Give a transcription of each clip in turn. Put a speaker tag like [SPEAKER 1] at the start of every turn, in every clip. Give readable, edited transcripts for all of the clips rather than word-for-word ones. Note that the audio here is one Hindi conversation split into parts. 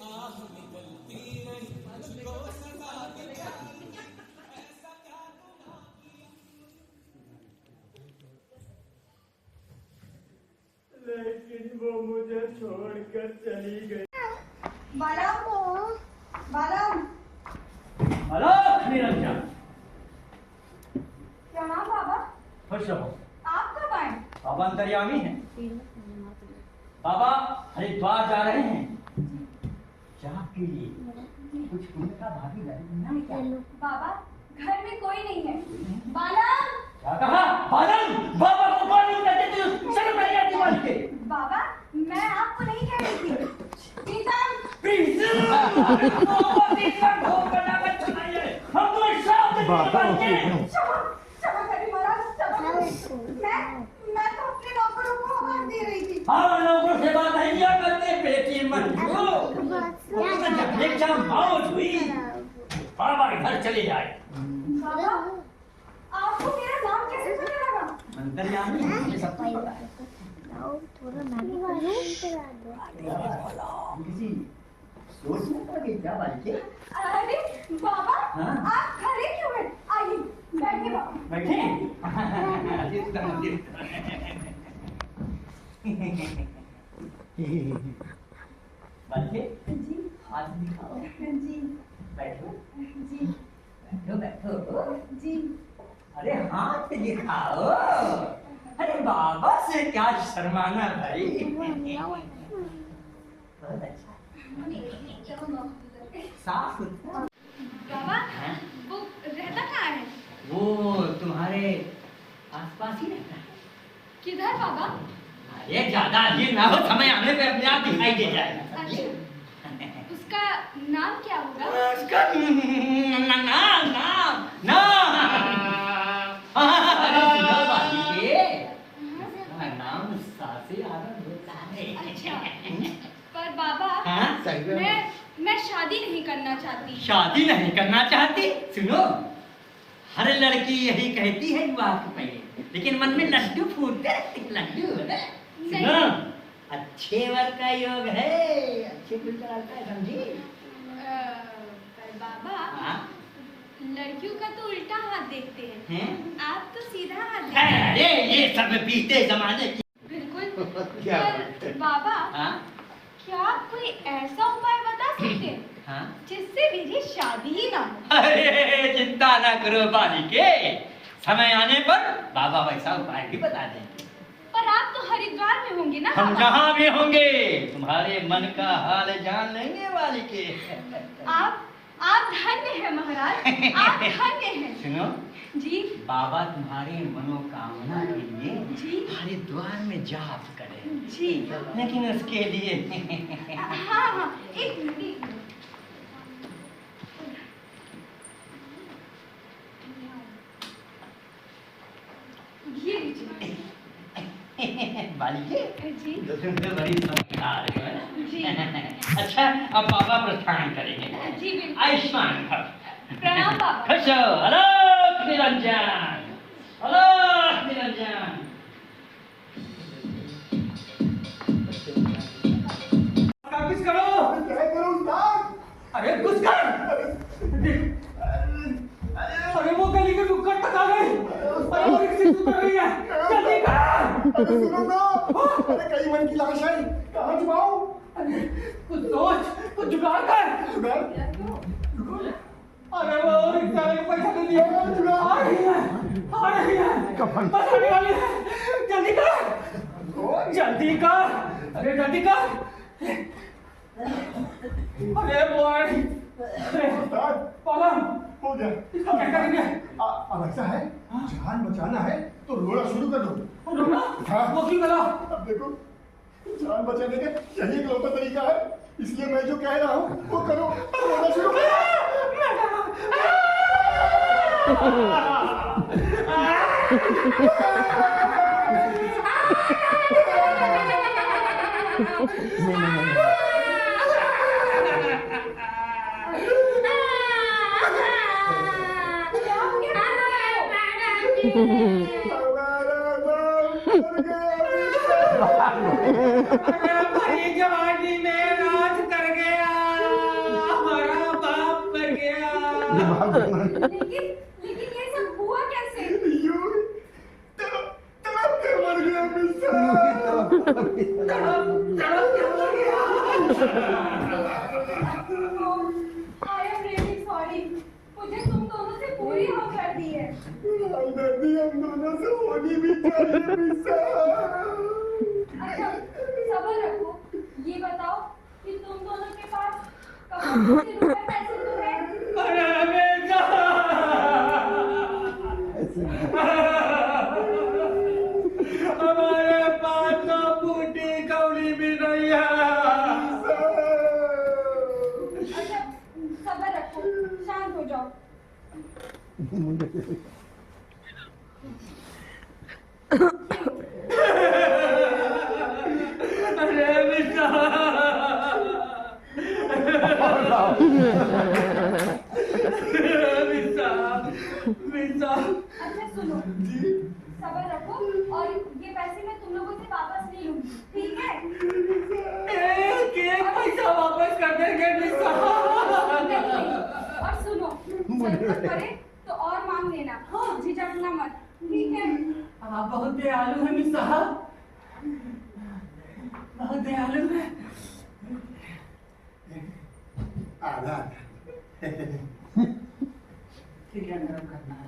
[SPEAKER 1] लेकिन वो मुझे छोड़कर चली गई।
[SPEAKER 2] बालम, बालम।
[SPEAKER 1] हेलो निरंजन।
[SPEAKER 2] क्या नाम बाबा?
[SPEAKER 1] खुश रहो।
[SPEAKER 2] आप कब आए?
[SPEAKER 1] बाबा अंतर्यामी हैं। बाबा हरिद्वार जा रहे हैं। क्या के लिए? कुछ उनका भागीदारी नहीं क्या?
[SPEAKER 2] बाबा घर में कोई नहीं है। बालम।
[SPEAKER 1] क्या कहा? बालम, बाबा को कौन नहीं कहते थे? शर्म नहीं आती मान के?
[SPEAKER 2] बाबा मैं आपको नहीं कह रही थी। प्रीतम।
[SPEAKER 1] प्रीतम ढोल बजा कर चलाइए। हम तो शाम तक
[SPEAKER 2] क्षमा करिए महाराज, क्षमा करिए। मैं तो अपने नौकरों को आवाज दे रही थी।
[SPEAKER 1] हाँ नौकरों से बात नहीं किया करते बेटी मन को। क्या मौज हुई। बाबा घर चले जाए।
[SPEAKER 2] बाबा आपको मेरा नाम कैसे पता लगा?
[SPEAKER 1] अंतर्यामी मुझे सब कुछ पता है।
[SPEAKER 3] थोड़ा नानी करो
[SPEAKER 1] किसी सोच में पड़ गई क्या बात है?
[SPEAKER 2] अरे बाबा
[SPEAKER 1] हाँ?
[SPEAKER 2] आप खड़े क्यों हैं? आइए बैठिए बाबा।
[SPEAKER 1] बैठे बैठे
[SPEAKER 2] जी
[SPEAKER 1] हाथ दिखाओ।
[SPEAKER 2] जी
[SPEAKER 1] बैठो
[SPEAKER 2] जी
[SPEAKER 1] बैठो बैठो।
[SPEAKER 2] जी।
[SPEAKER 1] अरे हाथ दिखाओ। अरे बाबा से क्या शर्माना भाई। बहुत अच्छा साफ सुथरा।
[SPEAKER 2] बाबा
[SPEAKER 1] हाँ?
[SPEAKER 2] वो रहता कहाँ है?
[SPEAKER 1] वो तुम्हारे आसपास ही रहता है।
[SPEAKER 2] किधर बाबा?
[SPEAKER 1] अरे ज्यादा ये ना हो, समय आने पे अपने आप दिखाई दे जाएगा।
[SPEAKER 2] अच्छा उसका नाम क्या होगा?
[SPEAKER 1] उसका नाम नाम नाम नाम सासे आनंद होता है।
[SPEAKER 2] अच्छा पर बाबा
[SPEAKER 1] हाँ?
[SPEAKER 2] मैं शादी नहीं करना चाहती।
[SPEAKER 1] शादी नहीं करना चाहती? सुनो, हर लड़की यही कहती है विवाह के पहले, लेकिन मन में लड्डू फूटते रहते हैं, लड्डू ना। सुनो, अच्छे वर का योग है, अच्छे फूल चढ़ाता है, समझी?
[SPEAKER 2] पर बाबा
[SPEAKER 1] हाँ?
[SPEAKER 2] लड़कियों का तो उल्टा हाथ देखते हैं,
[SPEAKER 1] हैं?
[SPEAKER 2] आप तो सीधा हाथ देखते हैं।
[SPEAKER 1] अरे ये सब बीते जमाने की।
[SPEAKER 2] बिल्कुल।
[SPEAKER 1] क्या
[SPEAKER 2] पर बाबा
[SPEAKER 1] हाँ?
[SPEAKER 2] क्या आप कोई ऐसा उपाय बता सकते हैं
[SPEAKER 1] हाँ?
[SPEAKER 2] जिससे मेरी शादी ही ना हो?
[SPEAKER 1] अरे चिंता ना करो बालिके, समय आने पर बाबा वैसा उपाय भी बता देंगे।
[SPEAKER 2] पर आप तो हरिद्वार में होंगे ना
[SPEAKER 1] हम
[SPEAKER 2] बाबा?
[SPEAKER 1] जहाँ भी होंगे तुम्हारे मन का हाल जान लेंगे बालिके।
[SPEAKER 2] आप धन्य हैं महाराज, आप धन्य हैं।
[SPEAKER 1] सुनो
[SPEAKER 2] जी
[SPEAKER 1] बाबा तुम्हारी मनोकामना के लिए
[SPEAKER 2] जी
[SPEAKER 1] हरिद्वार में जाप करें।
[SPEAKER 2] जी।
[SPEAKER 1] लेकिन उसके लिए
[SPEAKER 2] हाँ हाँ एक मिनट। ये लीजिए।
[SPEAKER 1] बालिके
[SPEAKER 2] जी
[SPEAKER 1] तो तुम तो बड़ी समझदार हो ना?
[SPEAKER 2] जी।
[SPEAKER 1] अच्छा अब बाबा प्रस्थान करेंगे।
[SPEAKER 2] जी बिल्कुल।
[SPEAKER 1] आयुष्मान भव।
[SPEAKER 2] प्रणाम बाबा।
[SPEAKER 1] खुश हो। अलग निरंजन, अलग निरंजन। कुछ करो।
[SPEAKER 4] क्या करूं उस्ताद?
[SPEAKER 1] अरे कुछ कर। अरे वो गली के नुक्कड़ तक आ गई। अरे वो रिक्शा उतर रही है, जल्दी कर।
[SPEAKER 4] अरे सुनो ना, अरे कई मन की लाश है, कहाँ छुपाऊं?
[SPEAKER 1] कुछ सोच, कुछ जुगाड़ कर।
[SPEAKER 4] जुगाड़?
[SPEAKER 1] अरे वो रिक्शा वाले को पैसा दे दिया।
[SPEAKER 4] जुगाड़?
[SPEAKER 1] आ रही है, बस आने वाली है, जल्दी कर, जल्दी कर, अरे जल्दी कर। अरे बॉय,
[SPEAKER 4] उस्ताद,
[SPEAKER 1] पालम,
[SPEAKER 4] हो गया।
[SPEAKER 1] इसको क्या करेंगे?
[SPEAKER 4] अब ऐसा है, जान बचाना है तो रोना शुरू कर दो।
[SPEAKER 1] रोना?
[SPEAKER 4] हाँ।
[SPEAKER 1] वो क्यों करा?
[SPEAKER 4] अब देखो, जान बचाने का यही इकलौता तरीका है, इसलिए मैं जो कह रहा हूँ वो करो, रोना शुरू करो।
[SPEAKER 1] अरे भाई जवानी में राज कर गया।
[SPEAKER 2] लेकिन ये सब हुआ कैसे?
[SPEAKER 4] यूं तड़प के मर गया मिसा।
[SPEAKER 2] I am really sorry. मुझे तुम दोनों से पूरी हमदर्दी है।
[SPEAKER 4] हमदर्दी हम दोनों से होनी भी चाहिए मिसा।
[SPEAKER 2] अच्छा, सब्र रखो। ये बताओ कि तुम दोनों के पास कहाँ से रुपए पैसे तो है?
[SPEAKER 1] अरे बेटा, हमारे पास तो बूटी कौड़ी भी नहीं है।
[SPEAKER 2] अच्छा, सब्र रखो, शांत हो जाओ।
[SPEAKER 1] अरे बेटा,
[SPEAKER 2] अच्छा सुनो, सब्र रखो और ये पैसे मैं तुम लोगों से वापस नहीं लूंगी, ठीक है?
[SPEAKER 1] एक पैसा वापस कर देंगे मिसा।
[SPEAKER 2] नहीं, और सुनो, जरूरत पड़े तो और मांग लेना, झिझकना मत, ठीक है?
[SPEAKER 1] आप बहुत दयालु हैं मिसा, बहुत दयालु हैं।
[SPEAKER 4] आधा
[SPEAKER 1] क्या गरम करना है?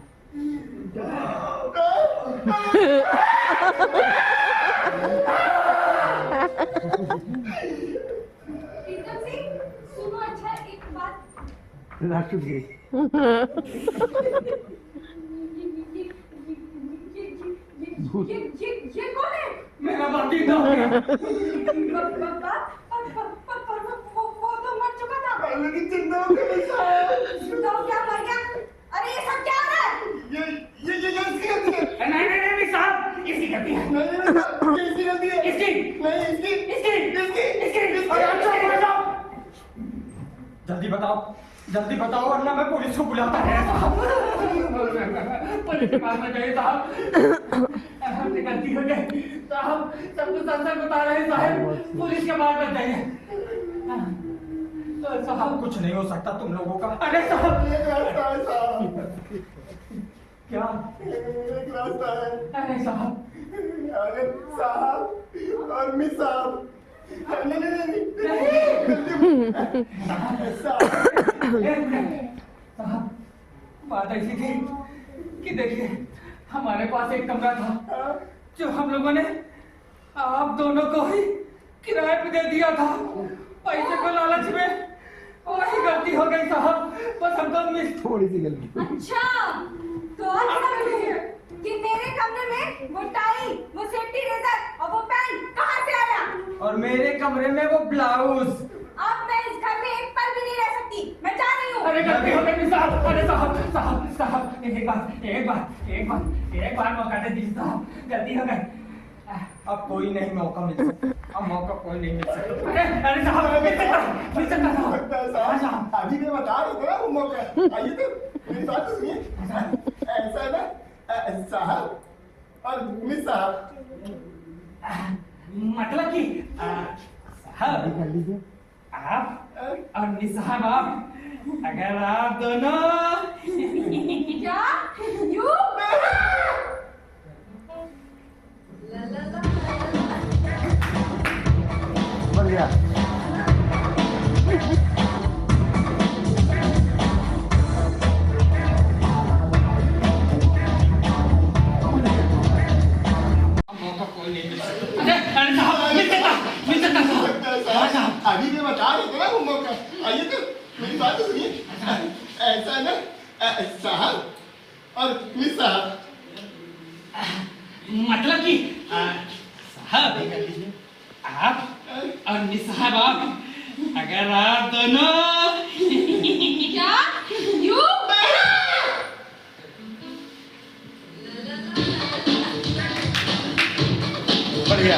[SPEAKER 2] प्रीतम सिंह, सुनो, अच्छा एक बात,
[SPEAKER 4] राष्ट्रपति
[SPEAKER 2] ये कौन है?
[SPEAKER 1] मेरा भतीजा है।
[SPEAKER 2] वो तो मर चुका था।
[SPEAKER 4] लेकिन जिंदा हो गया मिसा।
[SPEAKER 2] तो क्या मर गया? अरे ये सब क्या हो रहा है?
[SPEAKER 4] ये इसकी गलती है।
[SPEAKER 1] नहीं नहीं नहीं साहब, इसकी गलती है।
[SPEAKER 4] नहीं मिसा, ये इसकी गलती है।
[SPEAKER 1] इसकी
[SPEAKER 4] नहीं इसकी
[SPEAKER 1] अरे अच्छा बताओ, जल्दी बताओ वरना मैं पुलिस को बुलाता है। पुलिस के पास में गए साहब, हमने गलती हो गई साहब, सब कुछ सच बता रहे हैं साहब, पुलिस के पास में जाइए। साहब कुछ नहीं हो सकता तुम लोगों का। अरे साहब,
[SPEAKER 4] एक रास्ता है साहब,
[SPEAKER 1] क्या?
[SPEAKER 4] एक रास्ता है।
[SPEAKER 1] अरे साहब,
[SPEAKER 4] अरे साहब और मिस साहब, नहीं
[SPEAKER 1] साहब, बात ऐसी थी कि देखिए हमारे पास एक कमरा था जो हम लोगों ने आप दोनों को ही किराए पे दे दिया था, पैसे को लालच में। वही गलती हो गई साहब, बस हमको मिस
[SPEAKER 4] थोड़ी सी गलती।
[SPEAKER 2] अच्छा, तो आज समझ कि मेरे कमरे में वो टाई, वो सेफ्टी रेजर और वो पेन कहाँ से आया?
[SPEAKER 1] और मेरे कमरे में वो ब्लाउज।
[SPEAKER 2] अब मैं इस घर में एक पल भी नहीं रह सकती, मैं जा रही हूँ।
[SPEAKER 1] अरे गलती हो गई साहब, अरे साहब एक बार मौका दे दीजिए साहब, गलती हो गई। अब कोई नहीं मौका मिल सकता, अब मौका कोई नहीं मिल सकता। अरे साहब, मिल सकता साहब।
[SPEAKER 4] अभी मैं बता रही हूँ ना वो मौका। आइए तो मेरी बात तो सुनिए। ऐसा है ना साहब और मिस साहब,
[SPEAKER 1] मतलब कि साहब आप और मिस साहब, आप अगर आप दोनों
[SPEAKER 2] क्या? यू?
[SPEAKER 4] बन गया। अभी मैं बता रही हूँ ना वो मौका। आइए तो मेरी बात तो सुनिए। ऐसा है ना साहब और मिस साहब,
[SPEAKER 1] मतलब कि साहब आप और मिस साहब, आप अगर आप दोनों
[SPEAKER 2] क्या? यू?
[SPEAKER 4] बढ़िया।